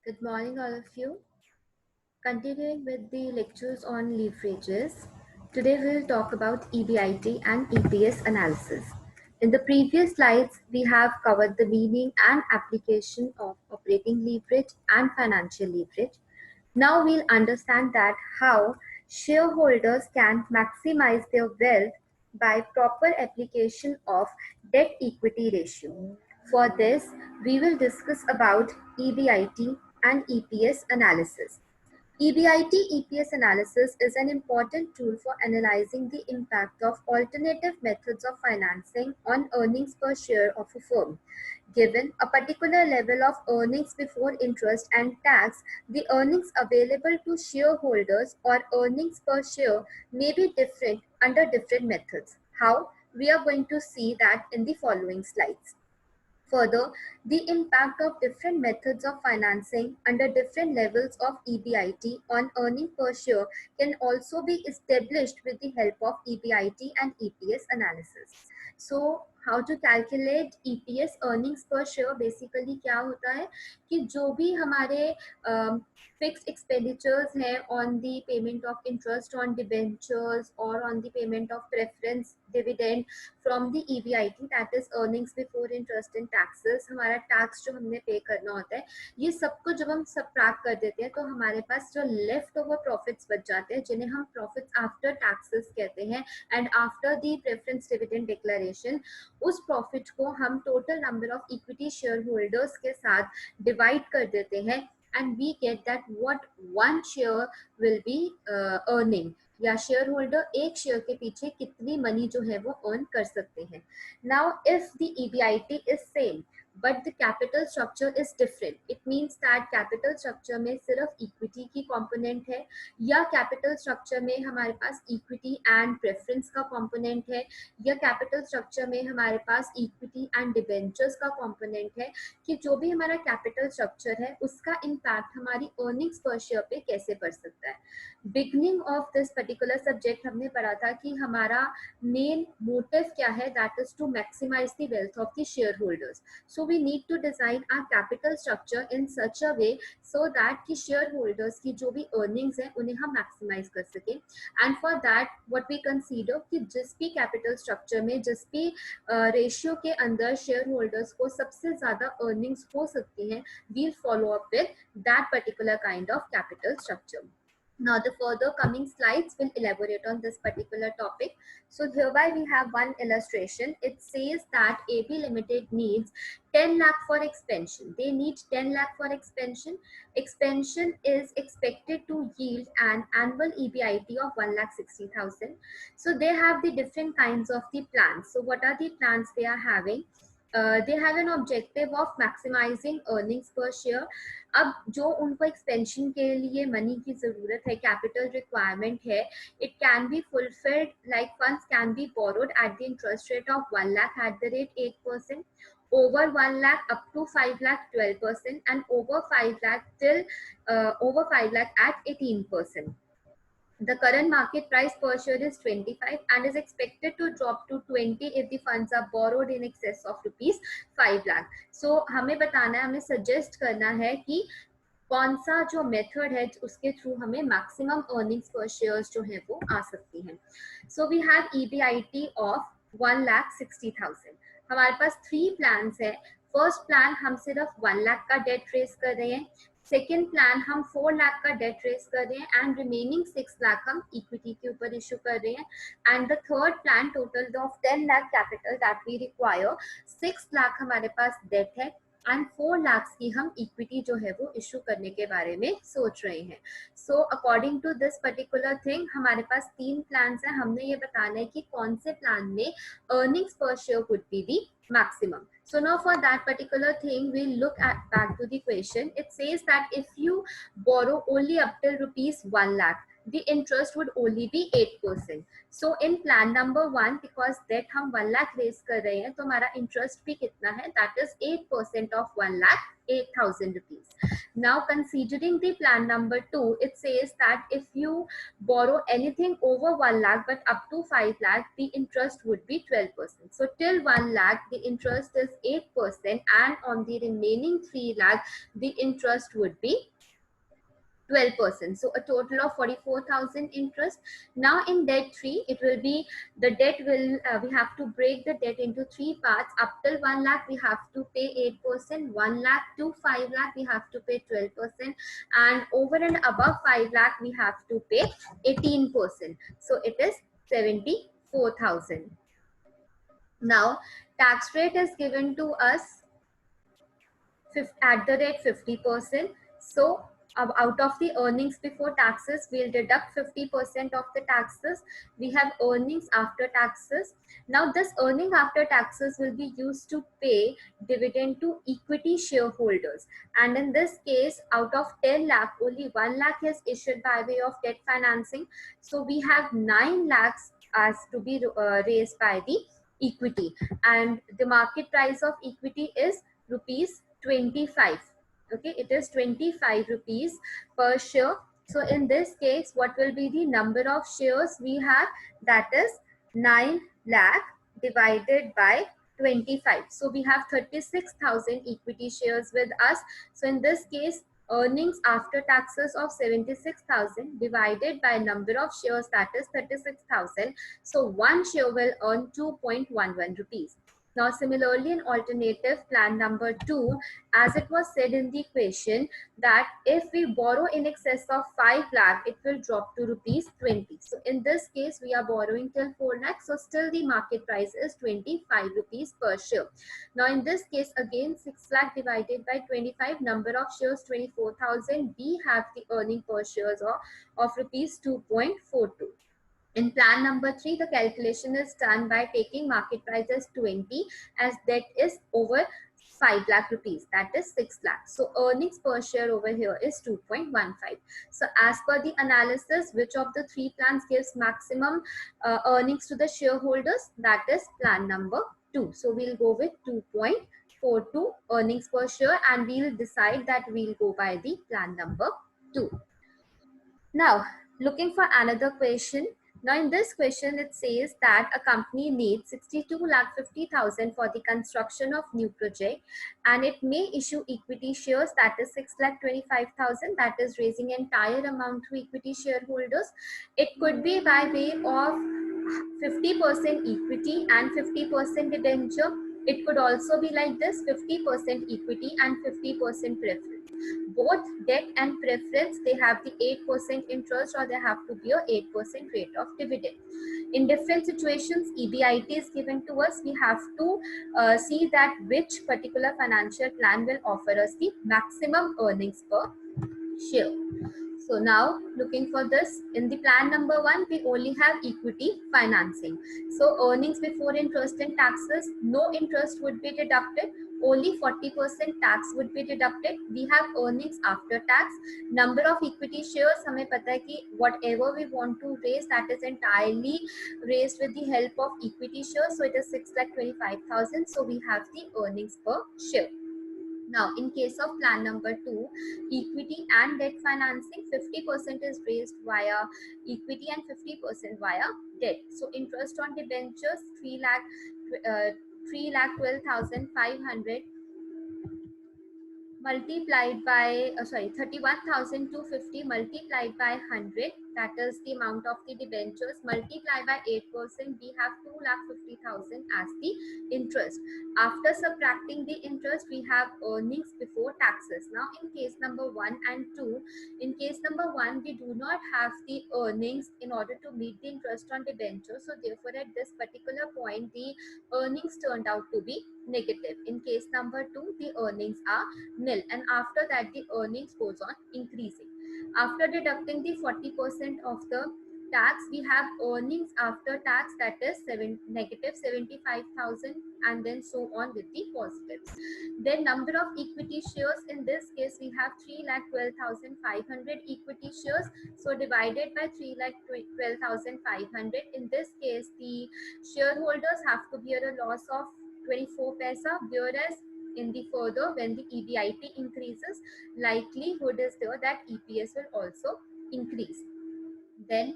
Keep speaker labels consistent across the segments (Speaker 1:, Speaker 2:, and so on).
Speaker 1: Good morning, all of you. Continuing with the lectures on leverages, today we'll talk about EBIT and EPS analysis. In the previous slides, we have covered the meaning and application of operating leverage and financial leverage. Now we'll understand that how shareholders can maximize their wealth by proper application of debt equity ratio. For this, we will discuss about EBIT and EPS analysis. EBIT-EPS analysis is an important tool for analyzing the impact of alternative methods of financing on earnings per share of a firm. Given a particular level of earnings before interest and tax, the earnings available to shareholders or earnings per share may be different under different methods. How? We are going to see that in the following slides. Further, the impact of different methods of financing under different levels of EBIT on earning per share can also be established with the help of EBIT and EPS analysis. So, how to calculate EPS earnings per share? Basically क्या होता है कि जो भी हमारे fixed expenditures हैं on the payment of interest on debentures or on the payment of preference dividend from the EBIT, that is earnings before interest and taxes, हमारा tax जो हमने pay करना होता है, ये सबको जब हम subtract कर देते हैं तो हमारे पास जो left over profits बच जाते हैं जिन्हें हम profits after taxes कहते हैं and after the preference dividend declaration, उस profit को हम total number of equity shareholders के साथ divide कर देते हैं and we get that what one share will be earning, या शेयर होल्डर एक शेयर के पीछे कितनी मनी जो है वो अर्न कर सकते हैं. Now if the EBIT is same but the capital structure is different, it means that capital structure में सिर्फ इक्विटी की कंपोनेंट है या कैपिटल स्ट्रक्चर में हमारे पास इक्विटी एंड प्रेफरेंस का कंपोनेंट है या कैपिटल स्ट्रक्चर में हमारे पास इक्विटी एंड डिबेंचर्स का कंपोनेंट है, कि जो भी हमारा कैपिटल स्ट्रक्चर है उसका इम्पैक्ट हमारी अर्निंग्स पर शेयर पे कैसे पड़ सकता है. Beginning of this particular subject हमने पढ़ा था कि हमारा मेन मोटिव क्या है, that is to maximise the wealth of the share holders. So we need to design our capital structure in such a way so that कि share holders की जो भी अर्निंग्स है उन्हें हम मैक्सिमाइज कर सकें. And for that what we consider कि जिस भी कैपिटल स्ट्रक्चर में जिस भी रेशियो के अंदर शेयर होल्डर्स को सबसे ज्यादा अर्निंग्स हो सकती हैं, we'll follow up with that particular kind of capital structure. Now the further coming slides will elaborate on this particular topic. So hereby we have one illustration. It says that AB Limited needs 10 lakh for expansion. They need 10 lakh for expansion. Expansion is expected to yield an annual EBIT of 1,60,000. So they have the different kinds of the plans. So what are the plans they are having? They have an objective of maximizing earnings per share. अब जो उनको expansion के लिए money की जरूरत है, capital requirement है, it can be fulfilled like funds can be borrowed at the interest rate of 1 lakh at the rate 8%, over 1 lakh up to 5 lakh 12%, and over 5 lakh till over 5 lakh at 18%. The current market price per share is 25 and is expected to drop to 20 if the funds are borrowed in excess of rupees 5 lakh. So हमें बताना है, हमें suggest करना है कि कौन सा जो मेथड है उसके थ्रू हमें मैक्सिमम अर्निंग्स पर शेयर्स जो है वो आ सकती हैं. So we have EBIT of 1,60,000. हमारे पास 3 प्लान्स है. फर्स्ट प्लान हम सिर्फ 1 लाख का डेट रेस कर रहे हैं. सेकेंड प्लान हम 4 लाख का डेट रेस कर रहे हैं एंड रिमेनिंग 6 लाख हम इक्विटी के ऊपर इशू कर रहे हैं. And the third plan total of 10 lakh capital that we require, 6 lakh हमारे पास डेट है एंड 4 लाख की हम इक्विटी जो है वो इशू करने के बारे में सोच रहे हैं. So according to this particular thing हमारे पास 3 प्लान्स हैं. हमने ये बताना है कि कौन से प्लान में अर्निंग्स पर share would be the maximum. So now for that particular thing, we'll look at back to the question. It says that if you borrow only up till rupees 1 lakh, the interest would only be 8%. So in plan number 1, because that हम 1 lakh raise कर रहे हैं तो हमारा interest भी कितना है, that is 8% of 1 lakh 8,000 rupees. Now considering the plan number 2, it says that if you borrow anything over 1 lakh but up to 5 lakh, the interest would be 12%. So till 1 lakh, the interest is 8%, and on the remaining 3 lakh, the interest would be 12%. So a total of 44,000 interest. Now in debt 3, it will be the debt will we have to break the debt into 3 parts. Up till 1 lakh we have to pay 8%, 1 lakh to 5 lakh we have to pay 12%, and over and above 5 lakh we have to pay 18%. So it is 74,000. Now tax rate is given to us at the rate 50%. So out of the earnings before taxes, we'll deduct 50% of the taxes. We have earnings after taxes. Now this earning after taxes will be used to pay dividend to equity shareholders. And in this case, out of 10 lakh, only 1 lakh is issued by way of debt financing. So we have 9 lakhs as to be raised by the equity. And the market price of equity is rupees 25. Okay, it is 25 rupees per share. So in this case, what will be the number of shares we have? That is 9 lakh divided by 25. So we have 36,000 equity shares with us. So in this case, earnings after taxes of 76,000 divided by number of shares, that is 36,000. So one share will earn 2.11 rupees. Now, similarly, in alternative plan number 2, as it was said in the question, that if we borrow in excess of 5 lakh, it will drop to rupees 20. So, in this case, we are borrowing till 4 lakh. So, still the market price is 25 rupees per share. Now, in this case, again, 6 lakh divided by 25, number of shares 24,000. We have the earning per shares of rupees 2.42. In plan number 3, the calculation is done by taking market price as 20 as debt is over 5 lakh rupees, that is 6 lakh. So earnings per share over here is 2.15. So as per the analysis, which of the 3 plans gives maximum earnings to the shareholders? That is plan number 2. So we'll go with 2.42 earnings per share, and we'll decide that we'll go by the plan number 2. Now, looking for another question. Now, in this question, it says that a company needs 62,50,000 for the construction of new project, and it may issue equity shares, that is 6,25,000, that is raising entire amount to equity shareholders. It could be by way of 50% equity and 50% debenture. It could also be like this, 50% equity and 50% preference. Both debt and preference, they have the 8% interest, or they have to be a 8% rate of dividend. In different situations, EBIT is given to us. We have to see that which particular financial plan will offer us the maximum earnings per share. So now looking for this, in the plan number 1, we only have equity financing. So earnings before interest and taxes, no interest would be deducted. Only 40% tax would be deducted. We have earnings after tax. Number of equity shares, हमें पता है कि whatever we want to raise, that is entirely raised with the help of equity shares. So it is 6,25,000. So we have the earnings per share. Now, in case of plan number 2, equity and debt financing, 50% is raised via equity and 50% via debt. So interest on debentures, 3,12,500 multiplied by 31,250 multiplied by 100, that is the amount of the debentures, multiplied by 8%, we have 2,50,000 as the interest. After subtracting the interest, we have earnings before taxes. Now in case number 1 and 2, in case number 1, we do not have the earnings in order to meet the interest on debentures, so therefore at this particular point the earnings turned out to be negative. In case number 2, the earnings are nil, and after that the earnings goes on increasing. After deducting the 40% of the tax, we have earnings after tax, that is negative 75,000, and then so on with the positives. Then number of equity shares, in this case we have 3,12,500 equity shares, so divided by 3,12,500. In this case the shareholders have to bear a loss of 24 paisa, whereas in the further, when the EBIT increases, likelihood is there that EPS will also increase. Then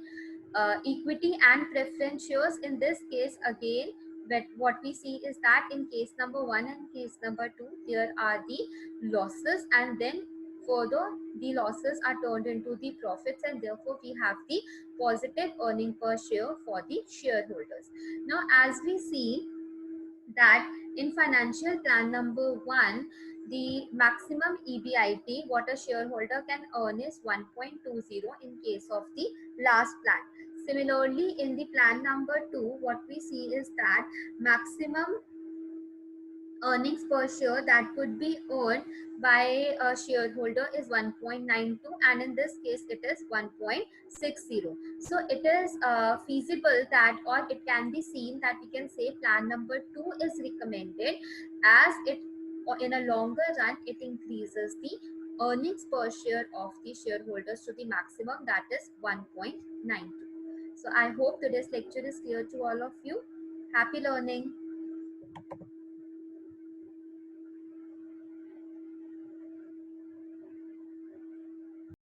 Speaker 1: equity and preference shares, in this case again, but what we see is that in case number 1 and case number 2, there are the losses, and then further the losses are turned into the profits, and therefore we have the positive earning per share for the shareholders. Now as we see that in financial plan number 1, the maximum EBIT what a shareholder can earn is 1.20 in case of the last plan. Similarly, in the plan number 2, what we see is that maximum earnings per share that could be earned by a shareholder is 1.92, and in this case it is 1.60. So it is feasible that, or it can be seen that we can say plan number 2 is recommended, as it, or in a longer run, it increases the earnings per share of the shareholders to the maximum, that is 1.92. So I hope today's lecture is clear to all of you. Happy learning.